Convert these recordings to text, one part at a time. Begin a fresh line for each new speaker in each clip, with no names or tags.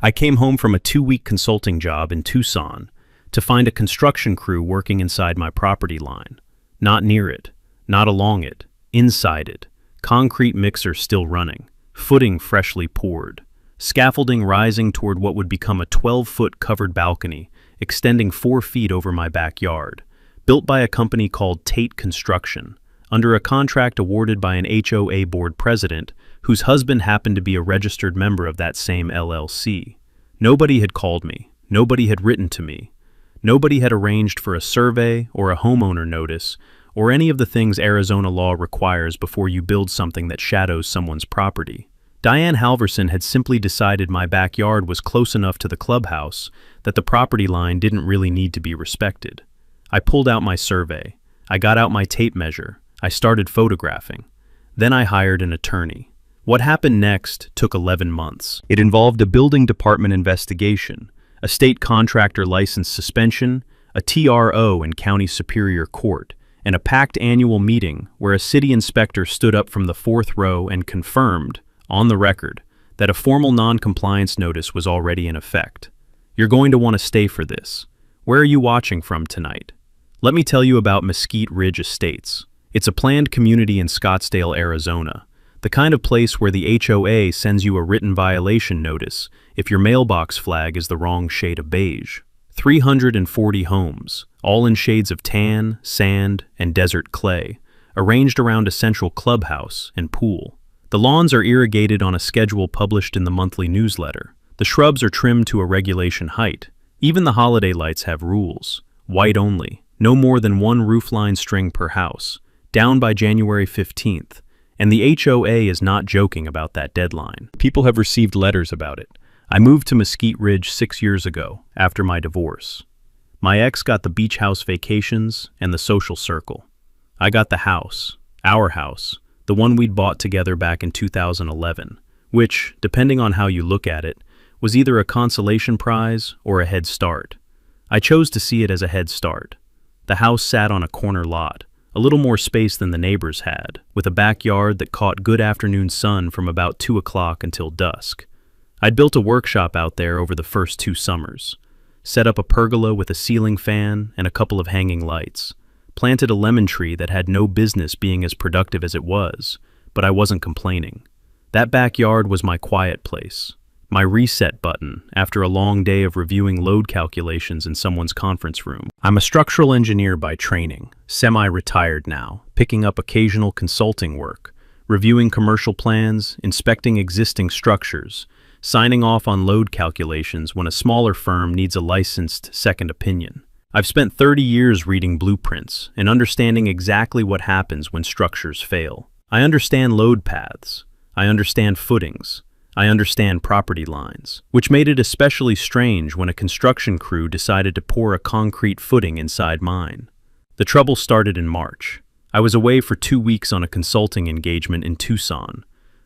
I came home from a 2-week consulting job in Tucson to find a construction crew working inside my property line. Not near it, not along it, inside it. Concrete mixer still running, footing freshly poured, scaffolding rising toward what would become a 12-foot covered balcony extending 4 feet over my backyard, built by a company called Tate Construction, under a contract awarded by an HOA board president whose husband happened to be a registered member of that same LLC. Nobody had called me. Nobody had written to me. Nobody had arranged for a survey or a homeowner notice or any of the things Arizona law requires before you build something that shadows someone's property. Diane Halverson had simply decided my backyard was close enough to the clubhouse that the property line didn't really need to be respected. I pulled out my survey. I got out my tape measure. I started photographing. Then I hired an attorney. What happened next took 11 months. It involved a building department investigation, a state contractor license suspension, a TRO in County Superior Court, and a packed annual meeting where a city inspector stood up from the 4th row and confirmed, on the record, that a formal non-compliance notice was already in effect. You're going to want to stay for this. Where are you watching from tonight? Let me tell you about Mesquite Ridge Estates. It's a planned community in Scottsdale, Arizona, the kind of place where the HOA sends you a written violation notice if your mailbox flag is the wrong shade of beige. 340 homes, all in shades of tan, sand, and desert clay, arranged around a central clubhouse and pool. The lawns are irrigated on a schedule published in the monthly newsletter. The shrubs are trimmed to a regulation height. Even the holiday lights have rules. White only, no more than 1 roofline string per house, down by January 15th, and the HOA is not joking about that deadline. People have received letters about it. I moved to Mesquite Ridge 6 years ago, after my divorce. My ex got the beach house vacations and the social circle. I got the house, our house, the one we'd bought together back in 2011, which, depending on how you look at it, was either a consolation prize or a head start. I chose to see it as a head start. The house sat on a corner lot, a little more space than the neighbors had, with a backyard that caught good afternoon sun from about 2 o'clock until dusk. I'd built a workshop out there over the first 2 summers, set up a pergola with a ceiling fan and a couple of hanging lights, planted a lemon tree that had no business being as productive as it was, but I wasn't complaining. That backyard was my quiet place, my reset button after a long day of reviewing load calculations in someone's conference room. I'm a structural engineer by training, semi-retired now, picking up occasional consulting work, reviewing commercial plans, inspecting existing structures, signing off on load calculations when a smaller firm needs a licensed second opinion. I've spent 30 years reading blueprints and understanding exactly what happens when structures fail. I understand load paths. I understand footings. I understand property lines, which made it especially strange when a construction crew decided to pour a concrete footing inside mine. The trouble started in March. I was away for 2 weeks on a consulting engagement in Tucson.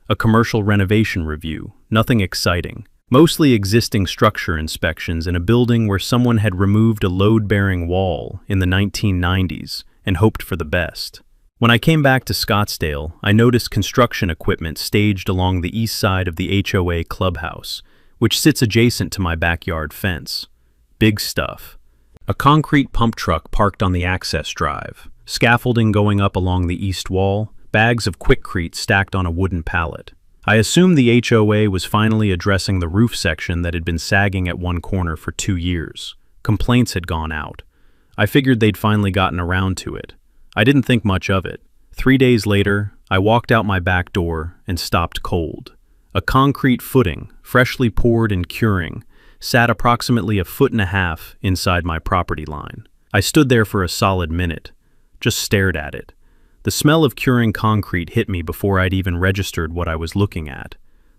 A commercial renovation review, nothing exciting. Mostly existing structure inspections in a building where someone had removed a load-bearing wall in the 1990s and hoped for the best. When I came back to Scottsdale, I noticed construction equipment staged along the east side of the HOA clubhouse, which sits adjacent to my backyard fence. Big stuff. A concrete pump truck parked on the access drive, scaffolding going up along the east wall, bags of Quikrete stacked on a wooden pallet. I assumed the HOA was finally addressing the roof section that had been sagging at one corner for 2 years. Complaints had gone out. I figured they'd finally gotten around to it. I didn't think much of it. 3 days later, I walked out my back door and stopped cold. A concrete footing, freshly poured and curing, sat approximately 1.5 feet inside my property line. I stood there for a solid minute, just stared at it. The smell of curing concrete hit me before I'd even registered what I was looking at.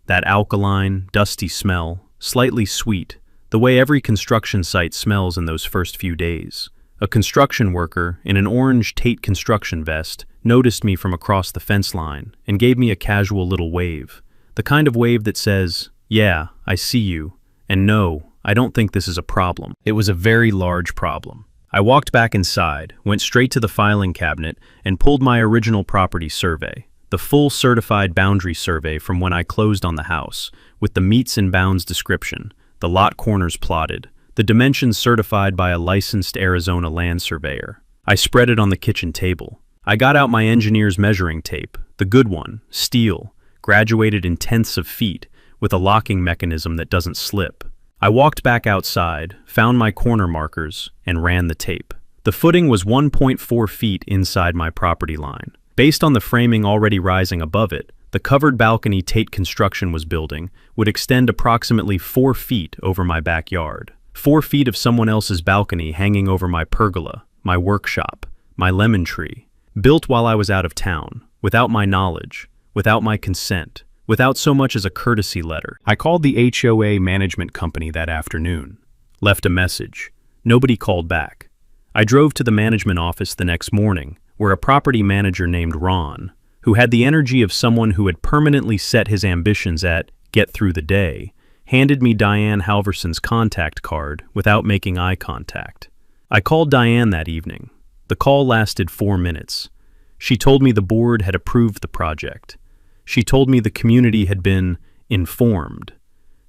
That alkaline, dusty smell, slightly sweet, the way every construction site smells in those first few days. A construction worker in an orange Tate construction vest noticed me from across the fence line and gave me a casual little wave. The kind of wave that says, "Yeah, I see you," and "No, I don't think this is a problem." It was a very large problem. I walked back inside, went straight to the filing cabinet, and pulled my original property survey, the full certified boundary survey from when I closed on the house, with the meets and bounds description, the lot corners plotted, the dimensions certified by a licensed Arizona land surveyor. I spread it on the kitchen table. I got out my engineer's measuring tape, the good one, steel, graduated in tenths of feet, with a locking mechanism that doesn't slip. I walked back outside, found my corner markers, and ran the tape. The footing was 1.4 feet inside my property line. Based on the framing already rising above it, the covered balcony Tate Construction was building would extend approximately 4 feet over my backyard. 4 feet of someone else's balcony hanging over my pergola, my workshop, my lemon tree, built while I was out of town, without my knowledge, without my consent, without so much as a courtesy letter. I called the HOA management company that afternoon, left a message. Nobody called back. I drove to the management office the next morning, where a property manager named Ron, who had the energy of someone who had permanently set his ambitions at get through the day, handed me Diane Halverson's contact card without making eye contact. I called Diane that evening. The call lasted 4 minutes. She told me the board had approved the project. She told me the community had been informed.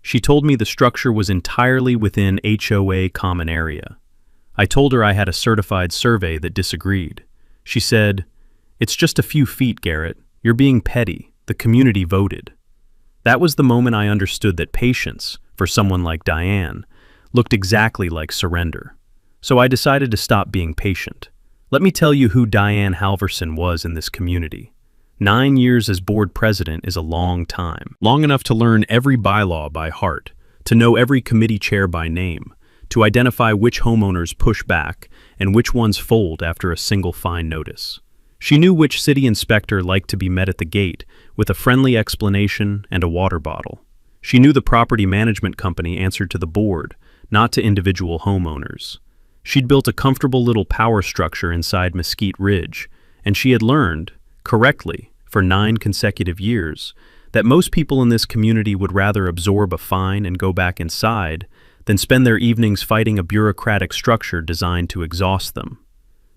She told me the structure was entirely within HOA common area. I told her I had a certified survey that disagreed. She said, "It's just a few feet, Garrett. You're being petty. The community voted." That was the moment I understood that patience, for someone like Diane, looked exactly like surrender. So I decided to stop being patient. Let me tell you who Diane Halverson was in this community. 9 years as board president is a long time. Long enough to learn every bylaw by heart, to know every committee chair by name, to identify which homeowners push back and which ones fold after a single fine notice. She knew which city inspector liked to be met at the gate with a friendly explanation and a water bottle. She knew the property management company answered to the board, not to individual homeowners. She'd built a comfortable little power structure inside Mesquite Ridge, and she had learned, correctly, for 9 consecutive years, that most people in this community would rather absorb a fine and go back inside than spend their evenings fighting a bureaucratic structure designed to exhaust them.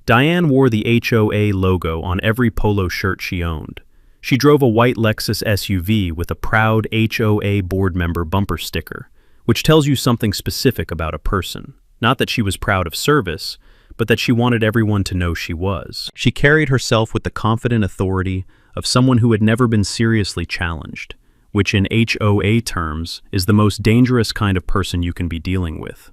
Diane wore the HOA logo on every polo shirt she owned. She drove a white Lexus SUV with a proud HOA board member bumper sticker, which tells you something specific about a person. Not that she was proud of service, but that she wanted everyone to know she was. She carried herself with the confident authority of someone who had never been seriously challenged, which in HOA terms is the most dangerous kind of person you can be dealing with.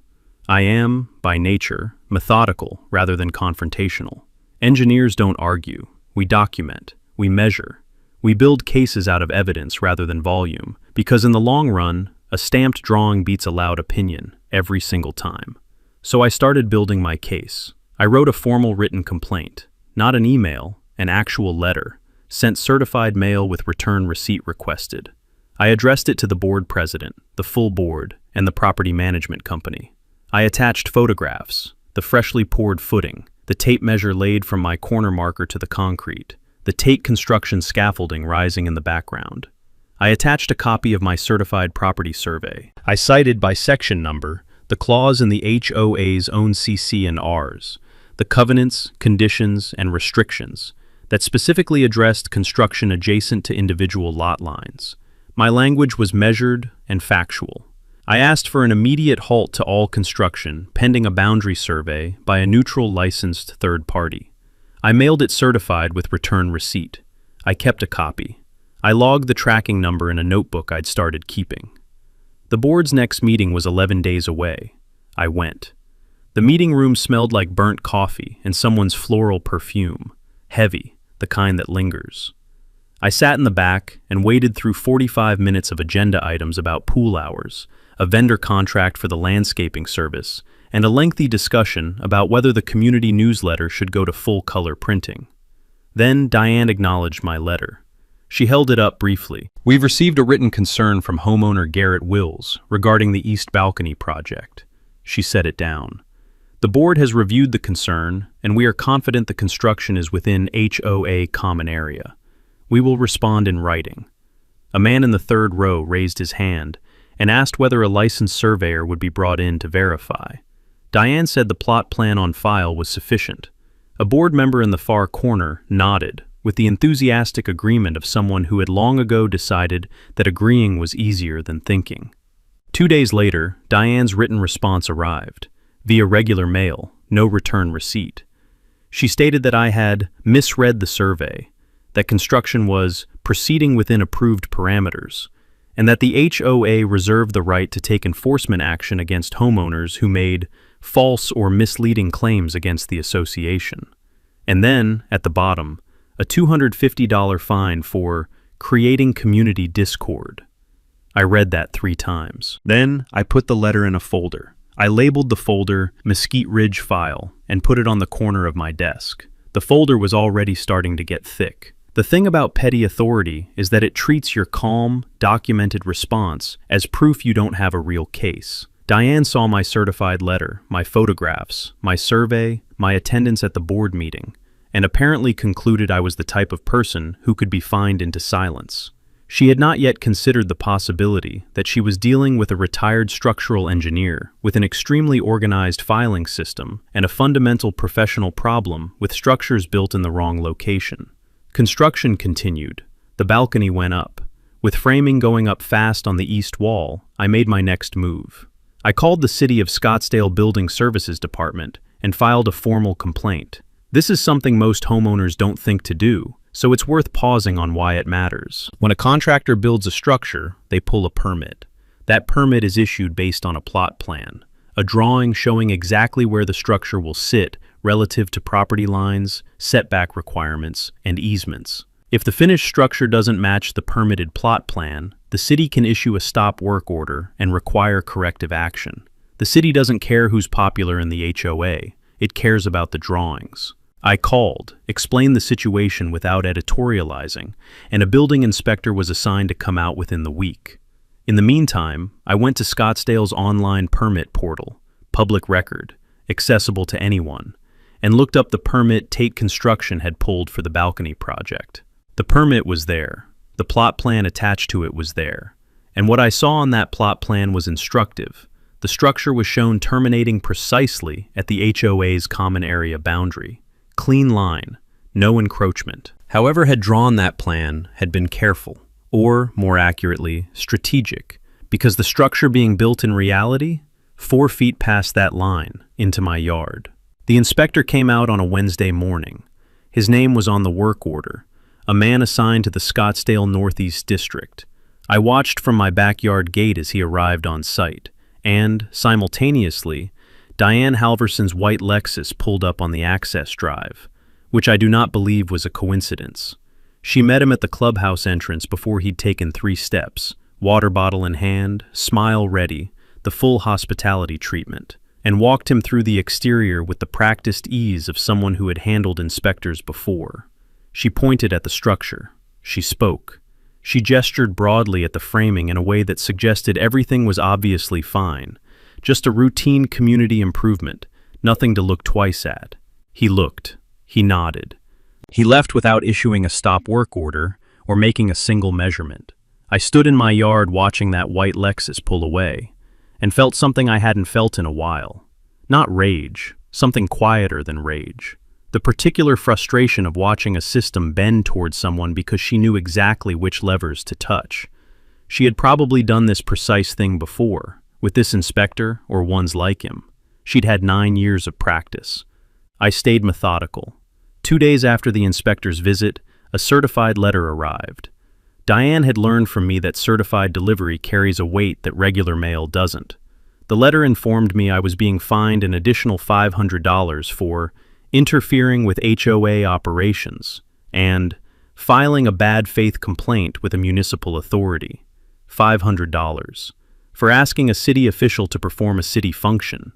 I am, by nature, methodical rather than confrontational. Engineers don't argue. We document. We measure. We build cases out of evidence rather than volume, because in the long run, a stamped drawing beats a loud opinion every single time. So I started building my case. I wrote a formal written complaint, not an email, an actual letter, sent certified mail with return receipt requested. I addressed it to the board president, the full board, and the property management company. I attached photographs, the freshly poured footing, the tape measure laid from my corner marker to the concrete, the Tate Construction scaffolding rising in the background. I attached a copy of my certified property survey. I cited by section number the clause in the HOA's own CC&Rs, the covenants, conditions, and restrictions that specifically addressed construction adjacent to individual lot lines. My language was measured and factual. I asked for an immediate halt to all construction pending a boundary survey by a neutral licensed third party. I mailed it certified with return receipt. I kept a copy. I logged the tracking number in a notebook I'd started keeping. The board's next meeting was 11 days away. I went. The meeting room smelled like burnt coffee and someone's floral perfume, heavy, the kind that lingers. I sat in the back and waded through 45 minutes of agenda items about pool hours, a vendor contract for the landscaping service, and a lengthy discussion about whether the community newsletter should go to full-color printing. Then Diane acknowledged my letter. She held it up briefly. "We've received a written concern from homeowner Garrett Wills regarding the East Balcony project." She set it down. "The board has reviewed the concern, and we are confident the construction is within HOA common area. We will respond in writing." A man in the third row raised his hand and asked whether a licensed surveyor would be brought in to verify. Diane said the plot plan on file was sufficient. A board member in the far corner nodded, with the enthusiastic agreement of someone who had long ago decided that agreeing was easier than thinking. 2 days later, Diane's written response arrived, via regular mail, no return receipt. She stated that I had misread the survey, that construction was proceeding within approved parameters, and that the HOA reserved the right to take enforcement action against homeowners who made false or misleading claims against the association. And then, at the bottom, a $250 fine for creating community discord. I read that 3 times. Then, I put the letter in a folder. I labeled the folder Mesquite Ridge File and put it on the corner of my desk. The folder was already starting to get thick. The thing about petty authority is that it treats your calm, documented response as proof you don't have a real case. Diane saw my certified letter, my photographs, my survey, my attendance at the board meeting, and apparently concluded I was the type of person who could be fined into silence. She had not yet considered the possibility that she was dealing with a retired structural engineer with an extremely organized filing system and a fundamental professional problem with structures built in the wrong location. Construction continued. The balcony went up. With framing going up fast on the east wall, I made my next move. I called the City of Scottsdale Building Services Department and filed a formal complaint. This is something most homeowners don't think to do, so it's worth pausing on why it matters. When a contractor builds a structure, they pull a permit. That permit is issued based on a plot plan, a drawing showing exactly where the structure will sit relative to property lines, setback requirements, and easements. If the finished structure doesn't match the permitted plot plan, the city can issue a stop work order and require corrective action. The city doesn't care who's popular in the HOA, it cares about the drawings. I called, explained the situation without editorializing, and a building inspector was assigned to come out within the week. In the meantime, I went to Scottsdale's online permit portal, public record, accessible to anyone, and looked up the permit Tate Construction had pulled for the balcony project. The permit was there, the plot plan attached to it was there, and what I saw on that plot plan was instructive. The structure was shown terminating precisely at the HOA's common area boundary. Clean line, no encroachment. Whoever had drawn that plan had been careful, or, more accurately, strategic, because the structure being built in reality, 4 feet past that line, into my yard. The inspector came out on a Wednesday morning. His name was on the work order, a man assigned to the Scottsdale Northeast District. I watched from my backyard gate as he arrived on site, and, simultaneously, Diane Halverson's white Lexus pulled up on the access drive, which I do not believe was a coincidence. She met him at the clubhouse entrance before he'd taken 3 steps, water bottle in hand, smile ready, the full hospitality treatment, and walked him through the exterior with the practiced ease of someone who had handled inspectors before. She pointed at the structure. She spoke. She gestured broadly at the framing in a way that suggested everything was obviously fine. Just a routine community improvement, nothing to look twice at. He looked. He nodded. He left without issuing a stop work order or making a single measurement. I stood in my yard watching that white Lexus pull away, and felt something I hadn't felt in a while. Not rage, something quieter than rage. The particular frustration of watching a system bend towards someone because she knew exactly which levers to touch. She had probably done this precise thing before, with this inspector or ones like him. She'd had 9 years of practice. I stayed methodical. 2 days after the inspector's visit, a certified letter arrived. Diane had learned from me that certified delivery carries a weight that regular mail doesn't. The letter informed me I was being fined an additional $500 for interfering with HOA operations and filing a bad faith complaint with a municipal authority. $500. For asking a city official to perform a city function.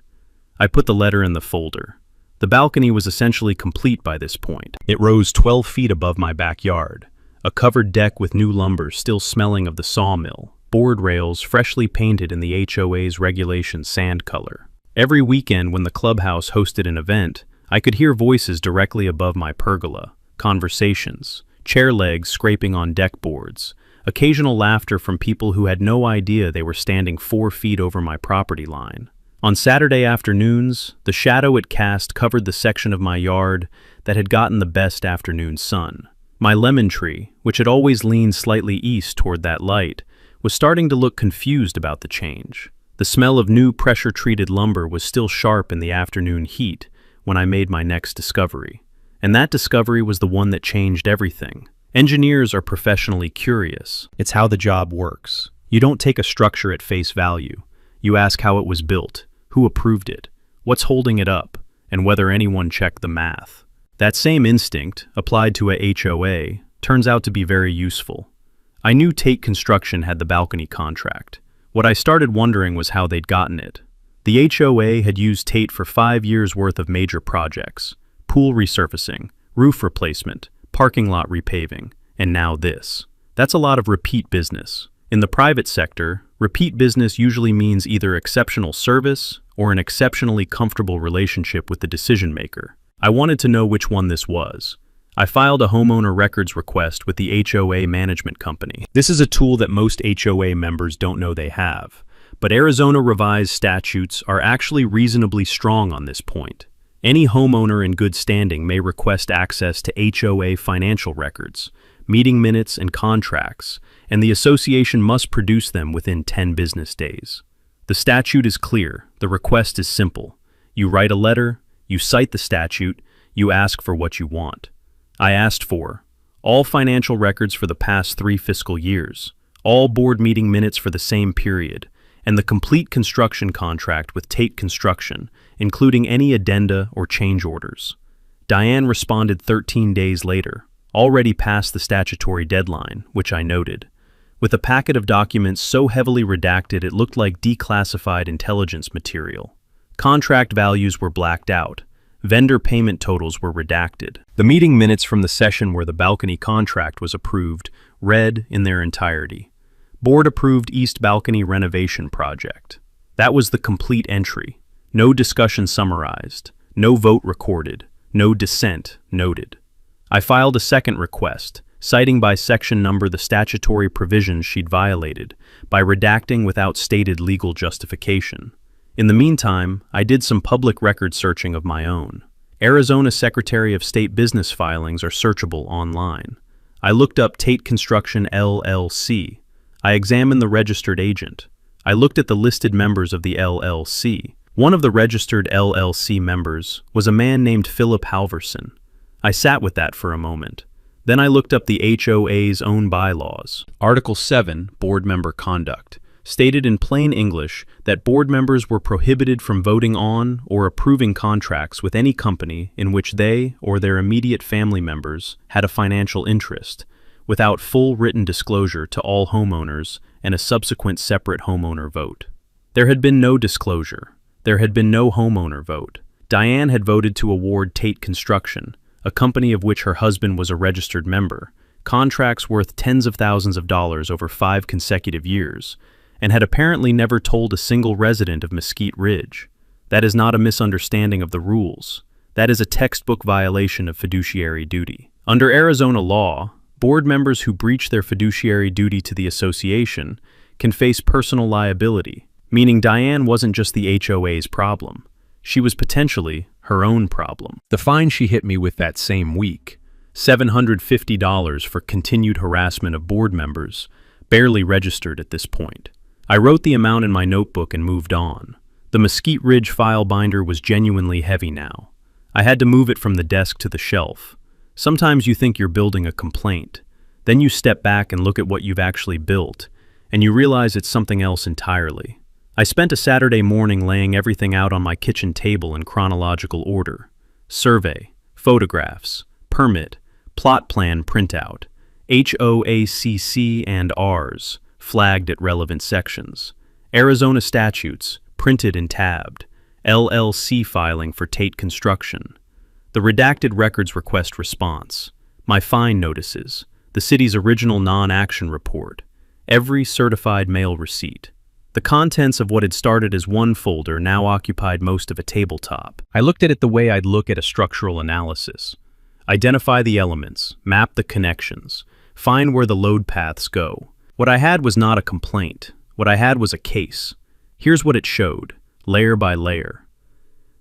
I put the letter in the folder. The balcony was essentially complete by this point. It rose 12 feet above my backyard, a covered deck with new lumber still smelling of the sawmill, board rails freshly painted in the HOA's regulation sand color. Every weekend when the clubhouse hosted an event, I could hear voices directly above my pergola, conversations, chair legs scraping on deck boards, occasional laughter from people who had no idea they were standing 4 feet over my property line. On Saturday afternoons, the shadow it cast covered the section of my yard that had gotten the best afternoon sun. My lemon tree, which had always leaned slightly east toward that light, was starting to look confused about the change. The smell of new pressure-treated lumber was still sharp in the afternoon heat when I made my next discovery. And that discovery was the one that changed everything. Engineers are professionally curious. It's how the job works. You don't take a structure at face value. You ask how it was built, who approved it, what's holding it up, and whether anyone checked the math. That same instinct, applied to a HOA, turns out to be very useful. I knew Tate Construction had the balcony contract. What I started wondering was how they'd gotten it. The HOA had used Tate for 5 years' worth of major projects: pool resurfacing, roof replacement, parking lot repaving, and now this. That's a lot of repeat business. In the private sector, repeat business usually means either exceptional service or an exceptionally comfortable relationship with the decision maker. I wanted to know which one this was. I filed a homeowner records request with the HOA management company. This is a tool that most HOA members don't know they have, but Arizona revised statutes are actually reasonably strong on this point. Any homeowner in good standing may request access to HOA financial records, meeting minutes, and contracts, and the association must produce them within 10 business days. The statute is clear. The request is simple. You write a letter, you cite the statute, you ask for what you want. I asked for all financial records for the past 3 fiscal years, all board meeting minutes for the same period, and the complete construction contract with Tate Construction, including any addenda or change orders. Diane responded 13 days later, already past the statutory deadline, which I noted, with a packet of documents so heavily redacted it looked like declassified intelligence material. Contract values were blacked out. Vendor payment totals were redacted. The meeting minutes from the session where the balcony contract was approved read in their entirety. Board approved East Balcony renovation project. That was the complete entry. No discussion summarized, no vote recorded, no dissent noted. I filed a second request, citing by section number the statutory provisions she'd violated by redacting without stated legal justification. In the meantime, I did some public record searching of my own. Arizona Secretary of State business filings are searchable online. I looked up Tate Construction LLC. I examined the registered agent. I looked at the listed members of the LLC. One of the registered LLC members was a man named Philip Halverson. I sat with that for a moment. Then I looked up the HOA's own bylaws. Article 7, Board Member Conduct, stated in plain English that board members were prohibited from voting on or approving contracts with any company in which they or their immediate family members had a financial interest, without full written disclosure to all homeowners and a subsequent separate homeowner vote. There had been no disclosure. There had been no homeowner vote. Diane had voted to award Tate Construction, a company of which her husband was a registered member, contracts worth tens of thousands of dollars over 5 consecutive years, and had apparently never told a single resident of Mesquite Ridge. That is not a misunderstanding of the rules. That is a textbook violation of fiduciary duty. Under Arizona law, board members who breach their fiduciary duty to the association can face personal liability, meaning Diane wasn't just the HOA's problem. She was potentially her own problem. The fine she hit me with that same week, $750 for continued harassment of board members, barely registered at this point. I wrote the amount in my notebook and moved on. The Mesquite Ridge file binder was genuinely heavy now. I had to move it from the desk to the shelf. Sometimes you think you're building a complaint. Then you step back and look at what you've actually built, and you realize it's something else entirely. I spent a Saturday morning laying everything out on my kitchen table in chronological order. Survey, photographs, permit, plot plan printout, HOACC and Rs, flagged at relevant sections, Arizona statutes, printed and tabbed, LLC filing for Tate Construction, the redacted records request response, my fine notices, the city's original non-action report, every certified mail receipt. The contents of what had started as one folder now occupied most of a tabletop. I looked at it the way I'd look at a structural analysis. Identify the elements, map the connections, find where the load paths go. What I had was not a complaint. What I had was a case. Here's what it showed, layer by layer.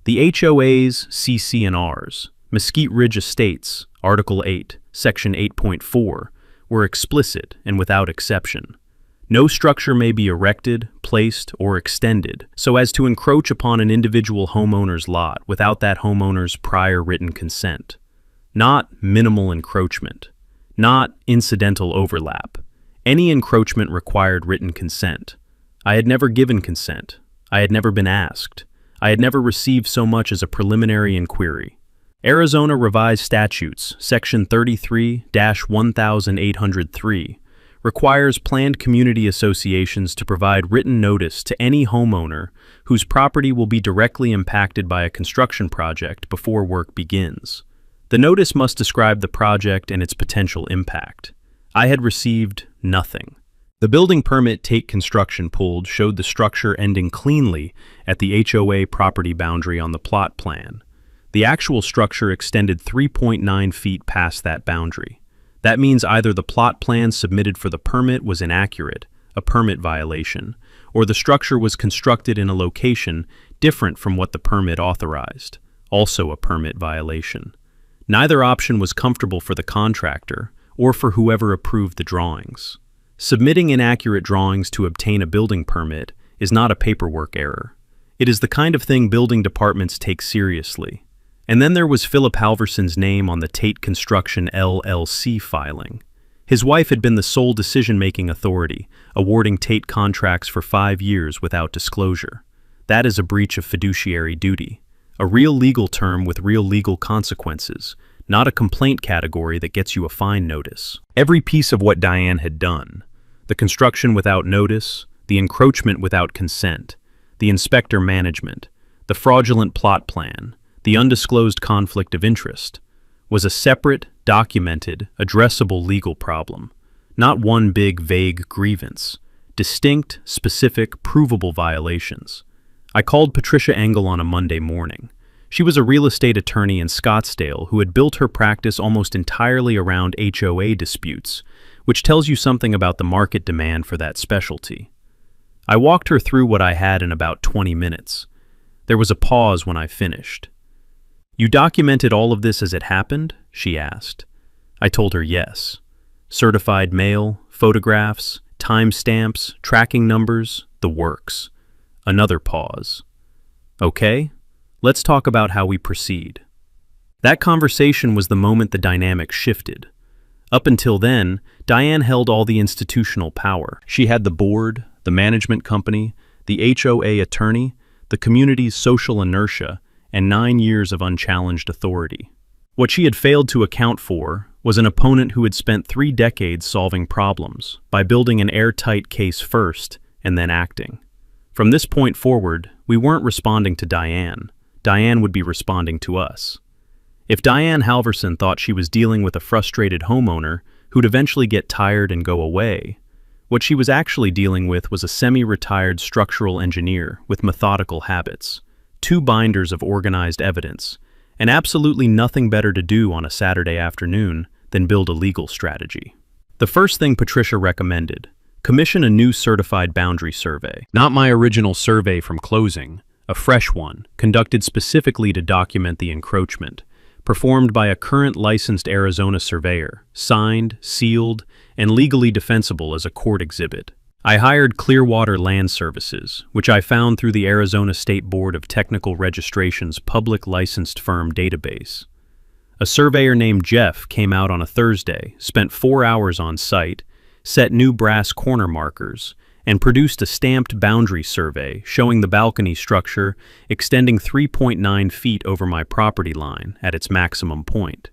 The HOAs, CC and Rs, Mesquite Ridge Estates, Article 8, Section 8.4, were explicit and without exception. No structure may be erected, placed, or extended so as to encroach upon an individual homeowner's lot without that homeowner's prior written consent. Not minimal encroachment. Not incidental overlap. Any encroachment required written consent. I had never given consent. I had never been asked. I had never received so much as a preliminary inquiry. Arizona Revised Statutes, Section 33-1803, requires planned community associations to provide written notice to any homeowner whose property will be directly impacted by a construction project before work begins. The notice must describe the project and its potential impact. I had received nothing. The building permit Tate Construction pulled showed the structure ending cleanly at the HOA property boundary on the plot plan. The actual structure extended 3.9 feet past that boundary. That means either the plot plan submitted for the permit was inaccurate, a permit violation, or the structure was constructed in a location different from what the permit authorized, also a permit violation. Neither option was comfortable for the contractor or for whoever approved the drawings. Submitting inaccurate drawings to obtain a building permit is not a paperwork error. It is the kind of thing building departments take seriously. And then there was Philip Halverson's name on the Tate Construction LLC filing. His wife had been the sole decision-making authority, awarding Tate contracts for 5 years without disclosure. That is a breach of fiduciary duty, a real legal term with real legal consequences, not a complaint category that gets you a fine notice. Every piece of what Diane had done, the construction without notice, the encroachment without consent, the inspector management, the fraudulent plot plan, the undisclosed conflict of interest, was a separate, documented, addressable legal problem, not one big, vague grievance, distinct, specific, provable violations. I called Patricia Engel on a Monday morning. She was a real estate attorney in Scottsdale who had built her practice almost entirely around HOA disputes, which tells you something about the market demand for that specialty. I walked her through what I had in about 20 minutes. There was a pause when I finished. "You documented all of this as it happened?" she asked. I told her yes. Certified mail, photographs, timestamps, tracking numbers, the works. Another pause. "Okay, let's talk about how we proceed." That conversation was the moment the dynamic shifted. Up until then, Diane held all the institutional power. She had the board, the management company, the HOA attorney, the community's social inertia, and 9 years of unchallenged authority. What she had failed to account for was an opponent who had spent 3 decades solving problems by building an airtight case first and then acting. From this point forward, we weren't responding to Diane. Diane would be responding to us. If Diane Halverson thought she was dealing with a frustrated homeowner who'd eventually get tired and go away, what she was actually dealing with was a semi-retired structural engineer with methodical habits, 2 binders of organized evidence, and absolutely nothing better to do on a Saturday afternoon than build a legal strategy. The first thing Patricia recommended: commission a new certified boundary survey. Not my original survey from closing, a fresh one, conducted specifically to document the encroachment, performed by a current licensed Arizona surveyor, signed, sealed, and legally defensible as a court exhibit. I hired Clearwater Land Services, which I found through the Arizona State Board of Technical Registration's public licensed firm database. A surveyor named Jeff came out on a Thursday, spent 4 hours on site, set new brass corner markers, and produced a stamped boundary survey showing the balcony structure extending 3.9 feet over my property line at its maximum point.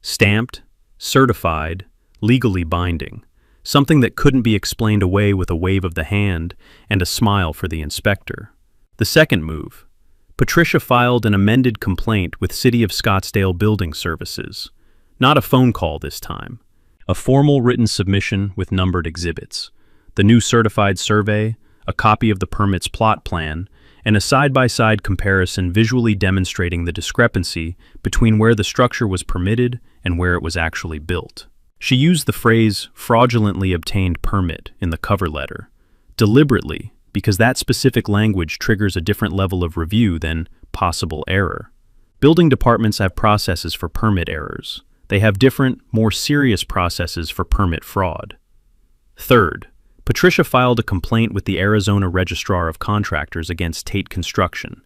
Stamped, certified, legally binding. Something that couldn't be explained away with a wave of the hand and a smile for the inspector. The second move: Patricia filed an amended complaint with City of Scottsdale Building Services. Not a phone call this time. A formal written submission with numbered exhibits. The new certified survey, a copy of the permit's plot plan, and a side-by-side comparison visually demonstrating the discrepancy between where the structure was permitted and where it was actually built. She used the phrase "fraudulently obtained permit" in the cover letter, deliberately, because that specific language triggers a different level of review than possible error. Building departments have processes for permit errors. They have different, more serious processes for permit fraud. Third, Patricia filed a complaint with the Arizona Registrar of Contractors against Tate Construction,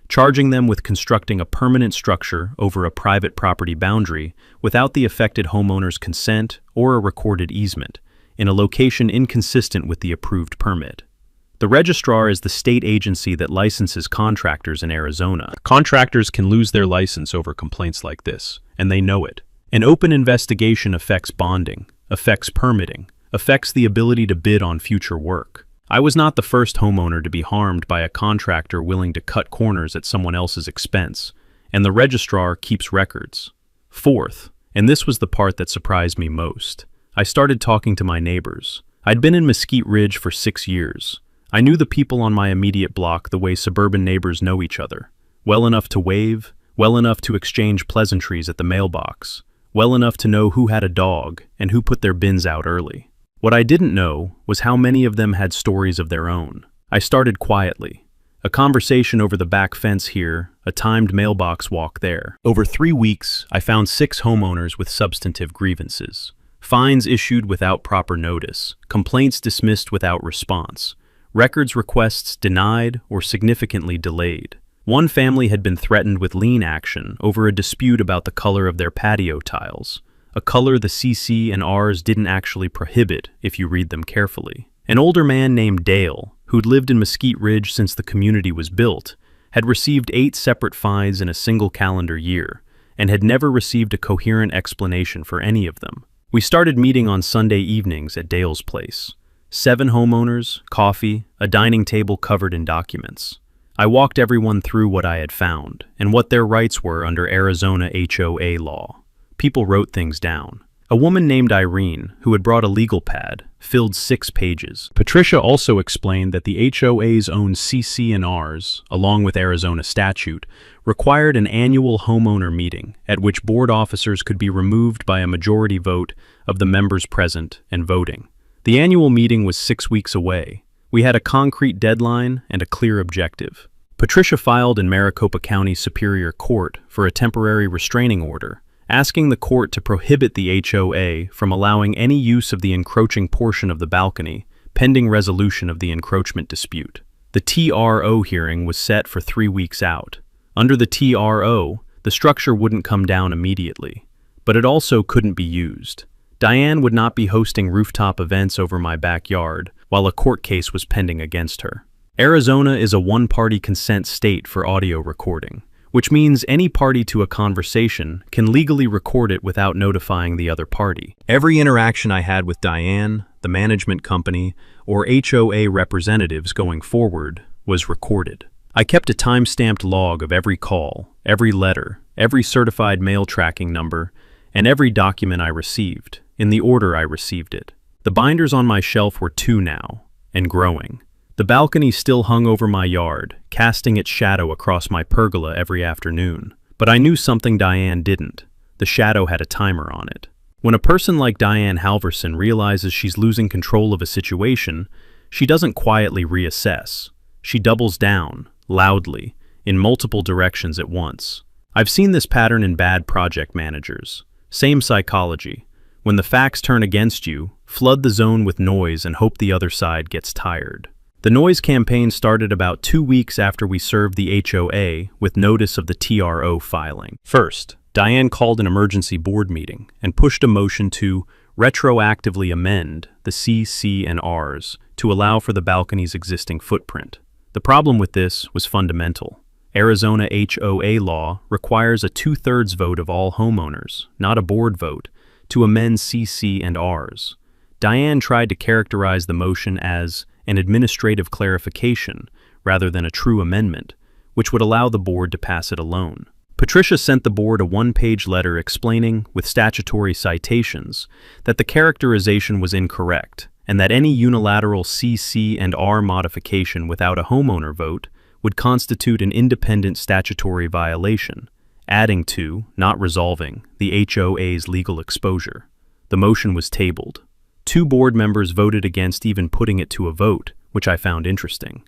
charging them with constructing a permanent structure over a private property boundary without the affected homeowner's consent or a recorded easement, in a location inconsistent with the approved permit. The registrar is the state agency that licenses contractors in Arizona. Contractors can lose their license over complaints like this, and they know it. An open investigation affects bonding, affects permitting, affects the ability to bid on future work. I was not the first homeowner to be harmed by a contractor willing to cut corners at someone else's expense, and the registrar keeps records. Fourth, and this was the part that surprised me most, I started talking to my neighbors. I'd been in Mesquite Ridge for 6 years. I knew the people on my immediate block the way suburban neighbors know each other. Well enough to wave, well enough to exchange pleasantries at the mailbox, well enough to know who had a dog and who put their bins out early. What I didn't know was how many of them had stories of their own. I started quietly. A conversation over the back fence here, a timed mailbox walk there. Over 3 weeks, I found 6 homeowners with substantive grievances. Fines issued without proper notice, complaints dismissed without response, records requests denied or significantly delayed. One family had been threatened with lien action over a dispute about the color of their patio tiles, a color the CC and Rs didn't actually prohibit if you read them carefully. An older man named Dale, who'd lived in Mesquite Ridge since the community was built, had received 8 separate fines in a single calendar year, and had never received a coherent explanation for any of them. We started meeting on Sunday evenings at Dale's place. 7 homeowners, coffee, a dining table covered in documents. I walked everyone through what I had found, and what their rights were under Arizona HOA law. People wrote things down. A woman named Irene, who had brought a legal pad, filled 6 pages. Patricia also explained that the HOA's own CC&Rs, along with Arizona statute, required an annual homeowner meeting at which board officers could be removed by a majority vote of the members present and voting. The annual meeting was 6 weeks away. We had a concrete deadline and a clear objective. Patricia filed in Maricopa County Superior Court for a temporary restraining order, asking the court to prohibit the HOA from allowing any use of the encroaching portion of the balcony, pending resolution of the encroachment dispute. The TRO hearing was set for 3 weeks out. Under the TRO, the structure wouldn't come down immediately, but it also couldn't be used. Diane would not be hosting rooftop events over my backyard while a court case was pending against her. Arizona is a one-party consent state for audio recording, which means any party to a conversation can legally record it without notifying the other party. Every interaction I had with Diane, the management company, or HOA representatives going forward was recorded. I kept a time-stamped log of every call, every letter, every certified mail tracking number, and every document I received, in the order I received it. The binders on my shelf were 2 now, and growing. The balcony still hung over my yard, casting its shadow across my pergola every afternoon. But I knew something Diane didn't. The shadow had a timer on it. When a person like Diane Halverson realizes she's losing control of a situation, she doesn't quietly reassess. She doubles down, loudly, in multiple directions at once. I've seen this pattern in bad project managers. Same psychology. When the facts turn against you, flood the zone with noise and hope the other side gets tired. The noise campaign started about 2 weeks after we served the HOA with notice of the TRO filing. First, Diane called an emergency board meeting and pushed a motion to retroactively amend the CC&Rs to allow for the balcony's existing footprint. The problem with this was fundamental. Arizona HOA law requires a 2/3 vote of all homeowners, not a board vote, to amend CC&Rs. Diane tried to characterize the motion as an administrative clarification rather than a true amendment, which would allow the board to pass it alone. Patricia sent the board a 1-page letter explaining, with statutory citations, that the characterization was incorrect and that any unilateral CC&R modification without a homeowner vote would constitute an independent statutory violation, adding to, not resolving, the HOA's legal exposure. The motion was tabled. 2 board members voted against even putting it to a vote, which I found interesting.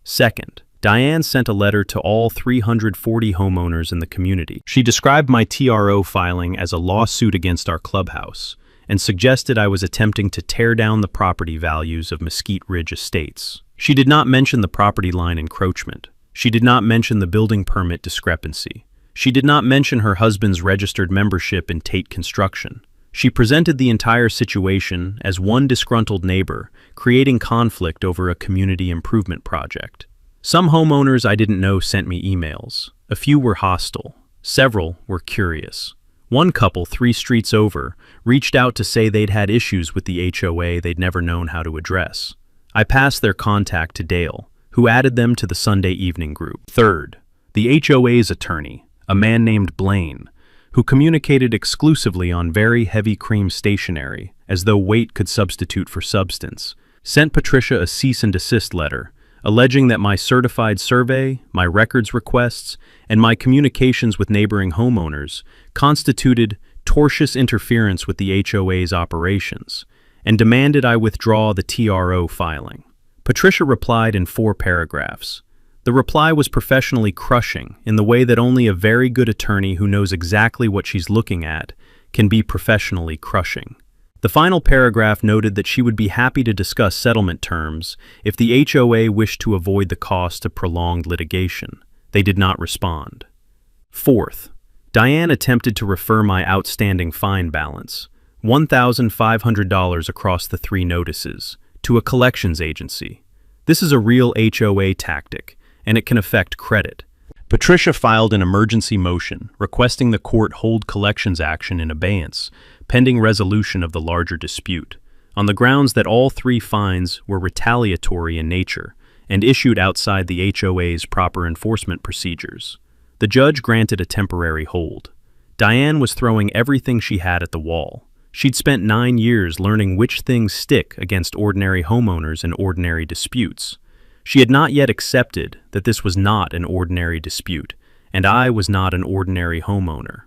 Second, Diane sent a letter to all 340 homeowners in the community. She described my TRO filing as a lawsuit against our clubhouse, and suggested I was attempting to tear down the property values of Mesquite Ridge Estates. She did not mention the property line encroachment. She did not mention the building permit discrepancy. She did not mention her husband's registered membership in Tate Construction. She presented the entire situation as one disgruntled neighbor, creating conflict over a community improvement project. Some homeowners I didn't know sent me emails. A few were hostile. Several were curious. One couple 3 streets over reached out to say they'd had issues with the HOA they'd never known how to address. I passed their contact to Dale, who added them to the Sunday evening group. Third, the HOA's attorney, a man named Blaine, who communicated exclusively on very heavy cream stationery, as though weight could substitute for substance, sent Patricia a cease and desist letter, alleging that my certified survey, my records requests, and my communications with neighboring homeowners constituted tortious interference with the HOA's operations, and demanded I withdraw the TRO filing. Patricia replied in 4 paragraphs. The reply was professionally crushing in the way that only a very good attorney who knows exactly what she's looking at can be professionally crushing. The final paragraph noted that she would be happy to discuss settlement terms if the HOA wished to avoid the cost of prolonged litigation. They did not respond. Fourth, Diane attempted to refer my outstanding fine balance, $1,500 across the 3 notices, to a collections agency. This is a real HOA tactic, and it can affect credit. Patricia filed an emergency motion requesting the court hold collections action in abeyance, pending resolution of the larger dispute, on the grounds that all 3 fines were retaliatory in nature and issued outside the HOA's proper enforcement procedures. The judge granted a temporary hold. Diane was throwing everything she had at the wall. She'd spent 9 years learning which things stick against ordinary homeowners in ordinary disputes. She had not yet accepted that this was not an ordinary dispute, and I was not an ordinary homeowner.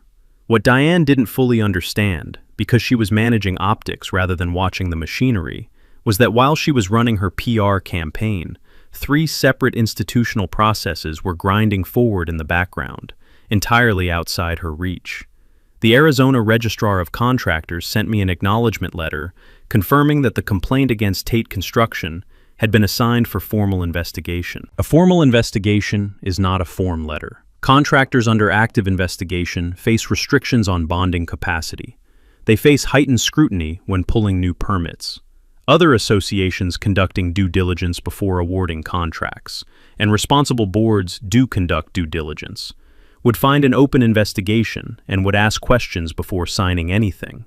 What Diane didn't fully understand, because she was managing optics rather than watching the machinery, was that while she was running her PR campaign, 3 separate institutional processes were grinding forward in the background, entirely outside her reach. The Arizona Registrar of Contractors sent me an acknowledgement letter confirming that the complaint against Tate Construction had been assigned for formal investigation. A formal investigation is not a form letter. Contractors under active investigation face restrictions on bonding capacity. They face heightened scrutiny when pulling new permits. Other associations conducting due diligence before awarding contracts, and responsible boards do conduct due diligence, would find an open investigation and would ask questions before signing anything.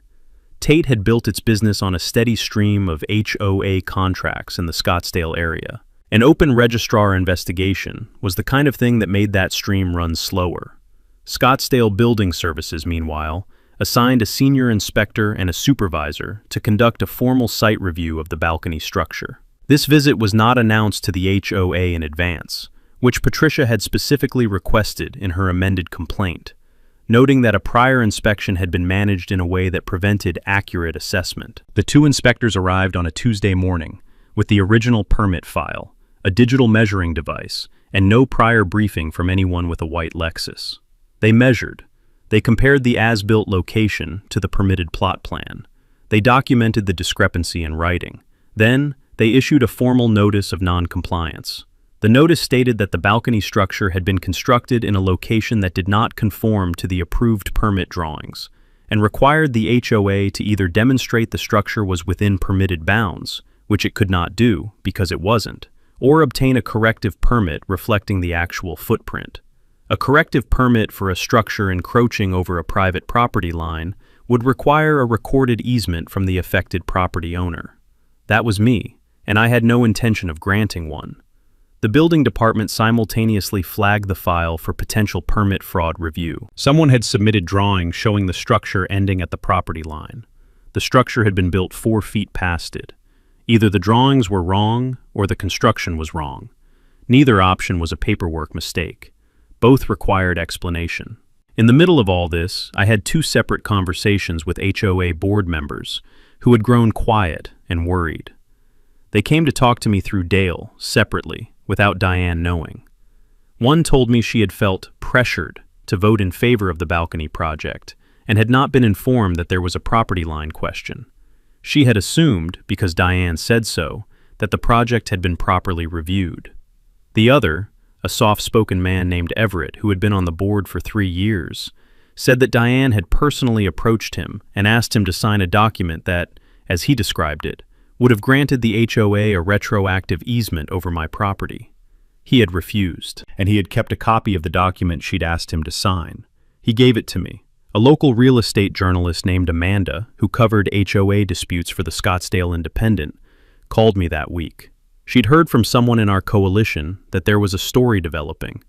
Tate had built its business on a steady stream of HOA contracts in the Scottsdale area. An open registrar investigation was the kind of thing that made that stream run slower. Scottsdale Building Services, meanwhile, assigned a senior inspector and a supervisor to conduct a formal site review of the balcony structure. This visit was not announced to the HOA in advance, which Patricia had specifically requested in her amended complaint, noting that a prior inspection had been managed in a way that prevented accurate assessment. The 2 inspectors arrived on a Tuesday morning with the original permit file, a digital measuring device, and no prior briefing from anyone with a white Lexus. They measured. They compared the as-built location to the permitted plot plan. They documented the discrepancy in writing. Then, they issued a formal notice of non-compliance. The notice stated that the balcony structure had been constructed in a location that did not conform to the approved permit drawings, and required the HOA to either demonstrate the structure was within permitted bounds, which it could not do because it wasn't, or obtain a corrective permit reflecting the actual footprint. A corrective permit for a structure encroaching over a private property line would require a recorded easement from the affected property owner. That was me, and I had no intention of granting one. The building department simultaneously flagged the file for potential permit fraud review. Someone had submitted drawings showing the structure ending at the property line. The structure had been built 4 feet past it. Either the drawings were wrong or the construction was wrong. Neither option was a paperwork mistake. Both required explanation. In the middle of all this, I had 2 separate conversations with HOA board members who had grown quiet and worried. They came to talk to me through Dale, separately, without Diane knowing. One told me she had felt pressured to vote in favor of the balcony project, and had not been informed that there was a property line question. She had assumed, because Diane said so, that the project had been properly reviewed. The other, a soft-spoken man named Everett who had been on the board for 3 years, said that Diane had personally approached him and asked him to sign a document that, as he described it, would have granted the HOA a retroactive easement over my property. He had refused, and he had kept a copy of the document she'd asked him to sign. He gave it to me. A local real estate journalist named Amanda, who covered HOA disputes for the Scottsdale Independent, called me that week. She'd heard from someone in our coalition that there was a story developing.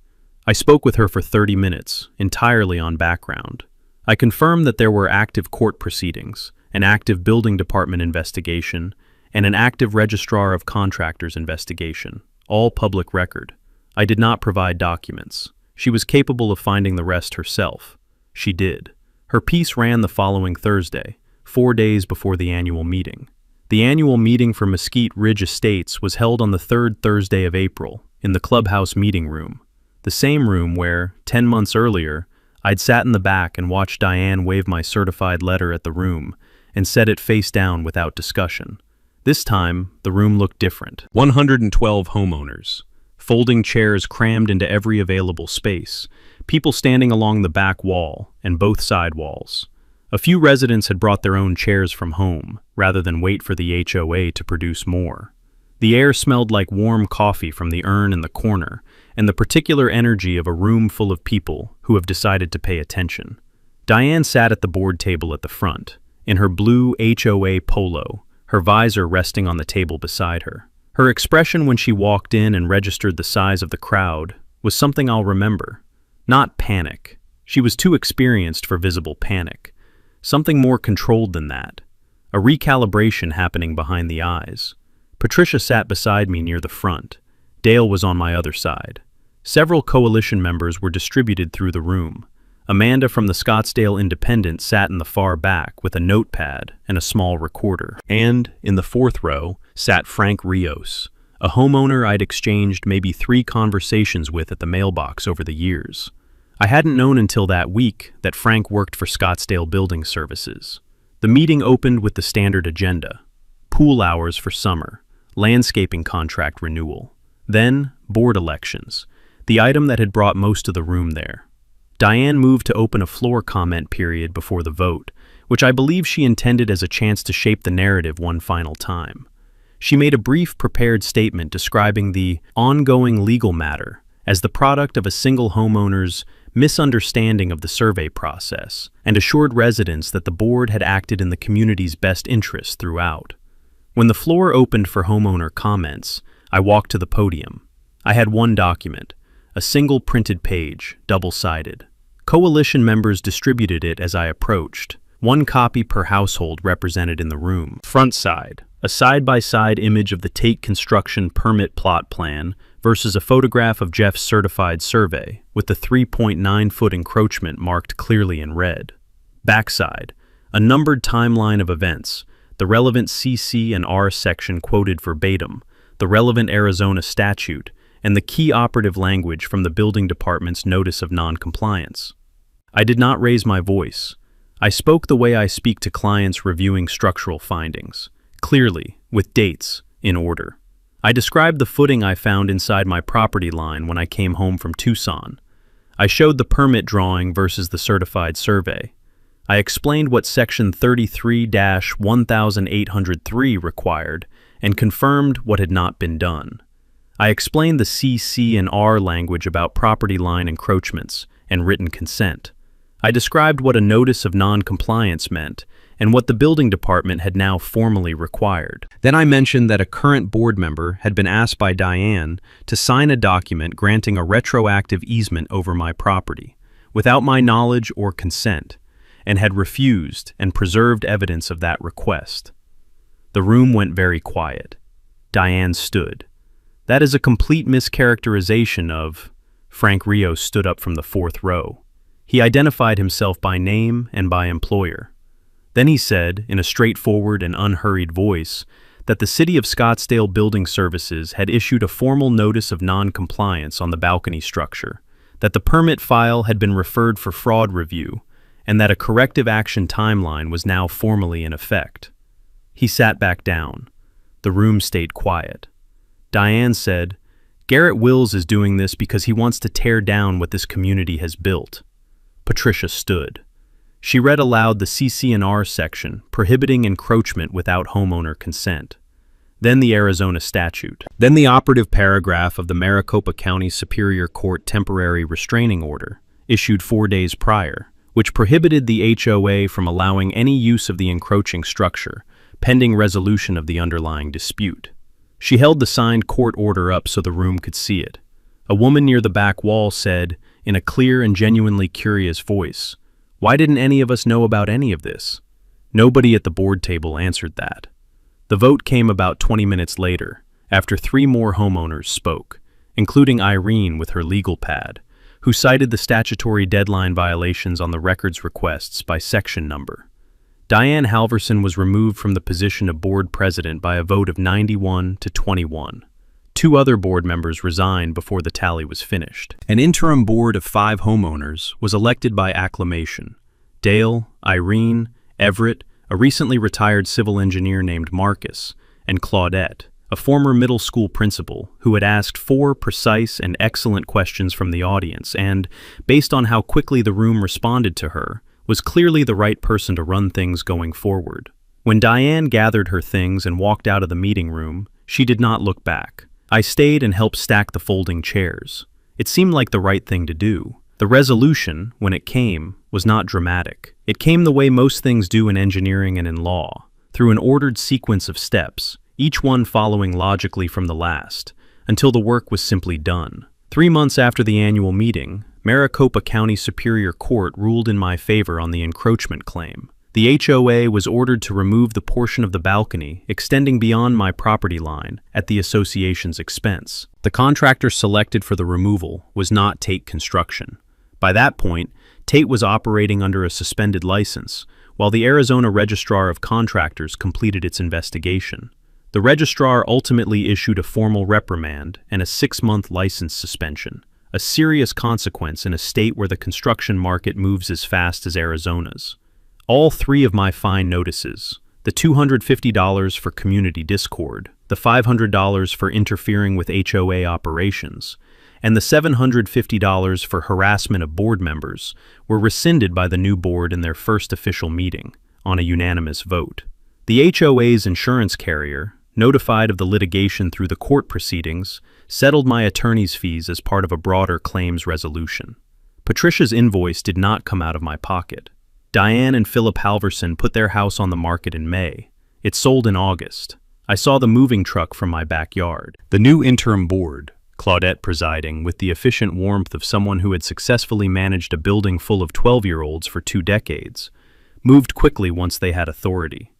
I spoke with her for 30 minutes, entirely on background. I confirmed that there were active court proceedings, an active building department investigation, and an active registrar of contractors investigation, all public record. I did not provide documents. She was capable of finding the rest herself. She did. Her piece ran the following Thursday, 4 days before the annual meeting. The annual meeting for Mesquite Ridge Estates was held on the 3rd Thursday of April, in the clubhouse meeting room, the same room where, 10 months earlier, I'd sat in the back and watched Diane wave my certified letter at the room and set it face down without discussion. This time, the room looked different. 112 homeowners, folding chairs crammed into every available space, people standing along the back wall and both side walls. A few residents had brought their own chairs from home, rather than wait for the HOA to produce more. The air smelled like warm coffee from the urn in the corner, and the particular energy of a room full of people who have decided to pay attention. Diane sat at the board table at the front, in her blue HOA polo, her visor resting on the table beside her. Her expression when she walked in and registered the size of the crowd was something I'll remember. Not panic. She was too experienced for visible panic. Something more controlled than that. A recalibration happening behind the eyes. Patricia sat beside me near the front. Dale was on my other side. Several coalition members were distributed through the room. Amanda from the Scottsdale Independent sat in the far back with a notepad and a small recorder. And, in the 4th row, sat Frank Rios, a homeowner I'd exchanged maybe 3 conversations with at the mailbox over the years. I hadn't known until that week that Frank worked for Scottsdale Building Services. The meeting opened with the standard agenda: pool hours for summer, landscaping contract renewal, then board elections, the item that had brought most of the room there. Diane moved to open a floor comment period before the vote, which I believe she intended as a chance to shape the narrative one final time. She made a brief prepared statement describing the ongoing legal matter as the product of a single homeowner's misunderstanding of the survey process, and assured residents that the board had acted in the community's best interests throughout. When the floor opened for homeowner comments, I walked to the podium. I had one document, a single printed page, double-sided. Coalition members distributed it as I approached, 1 copy per household represented in the room. Front side, a side-by-side image of the Tate construction permit plot plan versus a photograph of Jeff's certified survey, with the 3.9-foot encroachment marked clearly in red. Backside, a numbered timeline of events, the relevant CC and R section quoted verbatim, the relevant Arizona statute, and the key operative language from the building department's notice of non-compliance. I did not raise my voice. I spoke the way I speak to clients reviewing structural findings, clearly, with dates, in order. I described the footing I found inside my property line when I came home from Tucson. I showed the permit drawing versus the certified survey. I explained what Section 33-1803 required and confirmed what had not been done. I explained the CC and R language about property line encroachments and written consent. I described what a notice of non-compliance meant and what the building department had now formally required. Then I mentioned that a current board member had been asked by Diane to sign a document granting a retroactive easement over my property, without my knowledge or consent, and had refused and preserved evidence of that request. The room went very quiet. Diane stood. That is a complete mischaracterization of... Frank Rios stood up from the 4th row. He identified himself by name and by employer. Then he said, in a straightforward and unhurried voice, that the City of Scottsdale Building Services had issued a formal notice of non-compliance on the balcony structure, that the permit file had been referred for fraud review, and that a corrective action timeline was now formally in effect. He sat back down. The room stayed quiet. Diane said, "Garrett Wills is doing this because he wants to tear down what this community has built." Patricia stood. She read aloud the CC&R section, prohibiting encroachment without homeowner consent. Then the Arizona statute. Then the operative paragraph of the Maricopa County Superior Court temporary restraining order, issued 4 days prior, which prohibited the HOA from allowing any use of the encroaching structure, pending resolution of the underlying dispute. She held the signed court order up so the room could see it. A woman near the back wall said, in a clear and genuinely curious voice, "Why didn't any of us know about any of this?" Nobody at the board table answered that. The vote came about 20 minutes later, after 3 more homeowners spoke, including Irene with her legal pad, who cited the statutory deadline violations on the record's requests by section number. Diane Halverson was removed from the position of board president by a vote of 91 to 21. 2 other board members resigned before the tally was finished. An interim board of 5 homeowners was elected by acclamation. Dale, Irene, Everett, a recently retired civil engineer named Marcus, and Claudette, a former middle school principal who had asked 4 precise and excellent questions from the audience and, based on how quickly the room responded to her, was clearly the right person to run things going forward. When Diane gathered her things and walked out of the meeting room, she did not look back. I stayed and helped stack the folding chairs. It seemed like the right thing to do. The resolution, when it came, was not dramatic. It came the way most things do in engineering and in law, through an ordered sequence of steps, each one following logically from the last, until the work was simply done. 3 months after the annual meeting, Maricopa County Superior Court ruled in my favor on the encroachment claim. The HOA was ordered to remove the portion of the balcony extending beyond my property line at the association's expense. The contractor selected for the removal was not Tate Construction. By that point, Tate was operating under a suspended license, while the Arizona Registrar of Contractors completed its investigation. The registrar ultimately issued a formal reprimand and a 6-month license suspension, a serious consequence in a state where the construction market moves as fast as Arizona's. All 3 of my fine notices, the $250 for community discord, the $500 for interfering with HOA operations, and the $750 for harassment of board members, were rescinded by the new board in their first official meeting, on a unanimous vote. The HOA's insurance carrier, notified of the litigation through the court proceedings, settled my attorney's fees as part of a broader claims resolution. Patricia's invoice did not come out of my pocket. Diane and Philip Halverson put their house on the market in May. It sold in August. I saw the moving truck from my backyard. The new interim board, Claudette presiding, with the efficient warmth of someone who had successfully managed a building full of 12-year-olds for 2 decades, moved quickly once they had authority.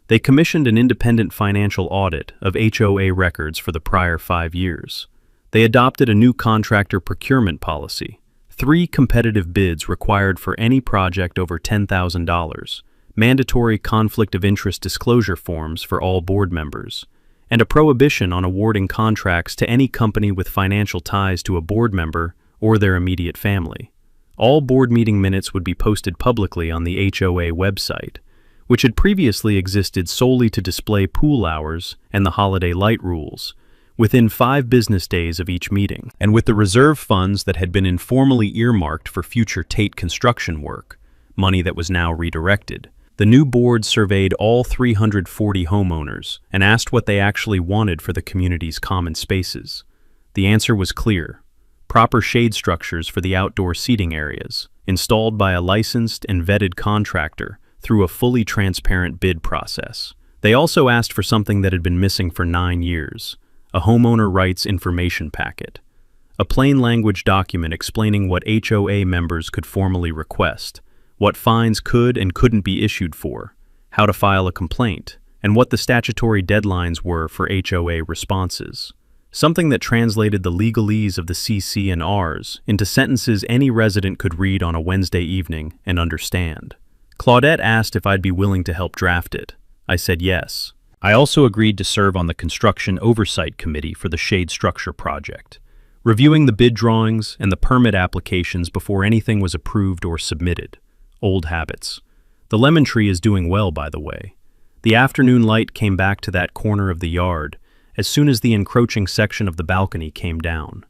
They commissioned an independent financial audit of HOA records for the prior 5 years. They adopted a new contractor procurement policy, 3 competitive bids required for any project over $10,000, mandatory conflict of interest disclosure forms for all board members, and a prohibition on awarding contracts to any company with financial ties to a board member or their immediate family. All board meeting minutes would be posted publicly on the HOA website, which had previously existed solely to display pool hours and the holiday light rules, within 5 business days of each meeting. And with the reserve funds that had been informally earmarked for future Tate construction work, money that was now redirected, the new board surveyed all 340 homeowners and asked what they actually wanted for the community's common spaces. The answer was clear: proper shade structures for the outdoor seating areas, installed by a licensed and vetted contractor through a fully transparent bid process. They also asked for something that had been missing for 9 years: a homeowner rights information packet, a plain language document explaining what HOA members could formally request, what fines could and couldn't be issued for, how to file a complaint, and what the statutory deadlines were for HOA responses. Something that translated the legalese of the CC&Rs into sentences any resident could read on a Wednesday evening and understand. Claudette asked if I'd be willing to help draft it. I said yes. I also agreed to serve on the Construction Oversight Committee for the Shade Structure project, reviewing the bid drawings and the permit applications before anything was approved or submitted. Old habits. The lemon tree is doing well, by the way. The afternoon light came back to that corner of the yard as soon as the encroaching section of the balcony came down.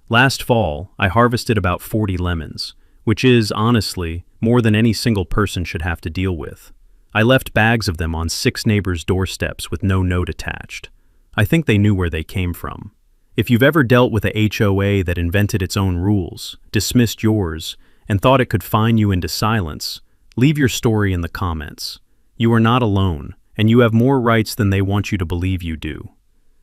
Last fall, I harvested about 40 lemons, which is, honestly, more than any single person should have to deal with. I left bags of them on 6 neighbors' doorsteps with no note attached. I think they knew where they came from. If you've ever dealt with a HOA that invented its own rules, dismissed yours, and thought it could fine you into silence, leave your story in the comments. You are not alone, and you have more rights than they want you to believe you do.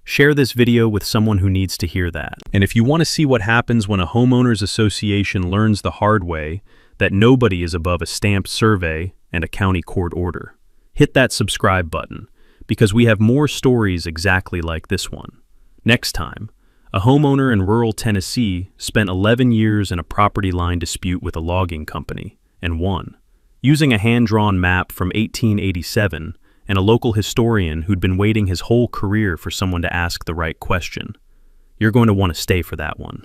Share this video with someone who needs to hear that. And if you want to see what happens when a homeowners association learns the hard way that nobody is above a stamped survey and a county court order, hit that subscribe button, because we have more stories exactly like this one. Next time, a homeowner in rural Tennessee spent 11 years in a property line dispute with a logging company and won. Using a hand-drawn map from 1887 and a local historian who'd been waiting his whole career for someone to ask the right question. You're going to want to stay for that one.